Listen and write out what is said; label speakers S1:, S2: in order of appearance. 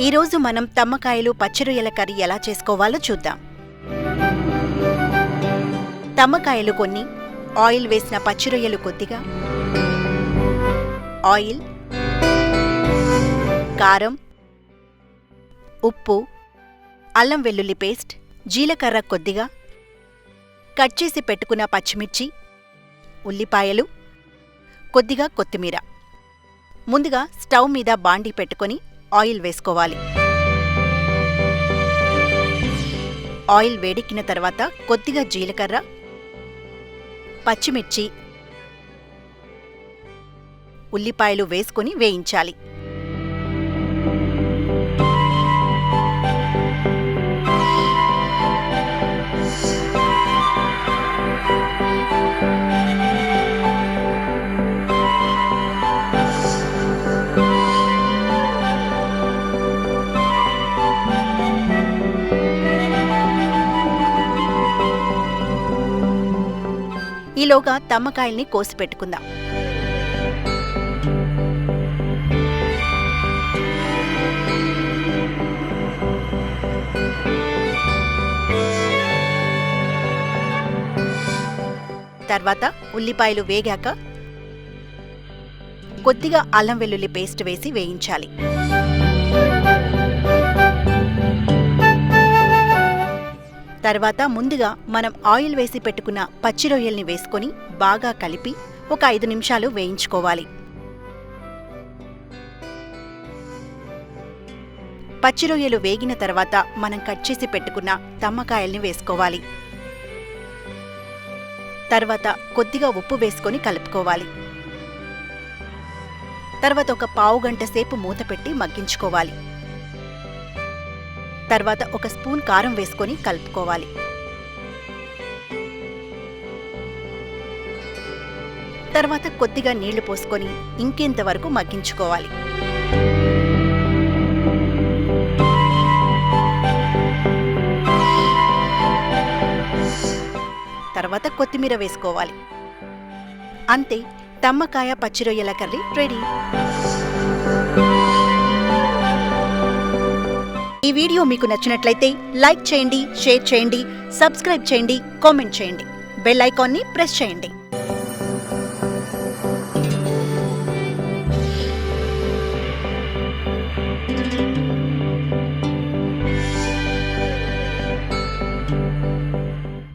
S1: ఈరోజు మనం తమ్మకాయలు పచ్చిరొయ్యల కర్రీ ఎలా చేసుకోవాలో చూద్దాం. తమ్మకాయలు కొన్ని, ఆయిల్ వేసిన పచ్చిరొయ్యలు కొద్దిగా, ఆయిల్, కారం, ఉప్పు, అల్లం వెల్లుల్లి పేస్ట్, జీలకర్ర కొద్దిగా, కట్ చేసి పెట్టుకున్న పచ్చిమిర్చి, ఉల్లిపాయలు, కొద్దిగా కొత్తిమీర. ముందుగా స్టవ్ మీద బాండీ పెట్టుకొని ఆయిల్ వేసుకోవాలి. ఆయిల్ వేడెక్కిన తర్వాత కొద్దిగా జీలకర్ర, పచ్చిమిర్చి, ఉల్లిపాయలు వేసుకొని వేయించాలి. ఈలోగా తమ్మకాయల్ని కోసి పెట్టుకుందాం. తర్వాత ఉల్లిపాయలు వేగాక కొద్దిగా అల్లం వెల్లుల్లి పేస్ట్ వేసి వేయించాలి. తర్వాత ముందుగా మనం ఆయిల్ వేసి పెట్టుకున్న పచ్చి రొయ్యల్ని వేసుకొని బాగా కలిపి ఒక 5 నిమిషాలు వేయించుకోవాలి. పచ్చి రొయ్యలు వేగిన తర్వాత మనం కట్ చేసి పెట్టుకున్న తమ్మకాయల్ని వేసుకోవాలి. తర్వాత కొద్దిగా ఉప్పు వేసుకొని కలుపుకోవాలి. తర్వాత ఒక పావు గంట సేపు మూత పెట్టి మగ్గించుకోవాలి. తర్వాత ఒక స్పూన్ కారం వేసుకొని కలుపుకోవాలి. తర్వాత కొద్దిగా నీళ్లు పోసుకొని ఇంకెంతవరకు మగ్గించుకోవాలి. తర్వాత కొత్తిమీర వేసుకోవాలి. అంతే, తమ్మకాయ పచ్చిరొయ్యల కర్రీ రెడీ. ఈ వీడియో మీకు నచ్చినట్లయితే లైక్ చేయండి, షేర్ చేయండి, సబ్స్క్రైబ్ చేయండి, కామెంట్ చేయండి, బెల్ ఐకాన్ని ప్రెస్ చేయండి.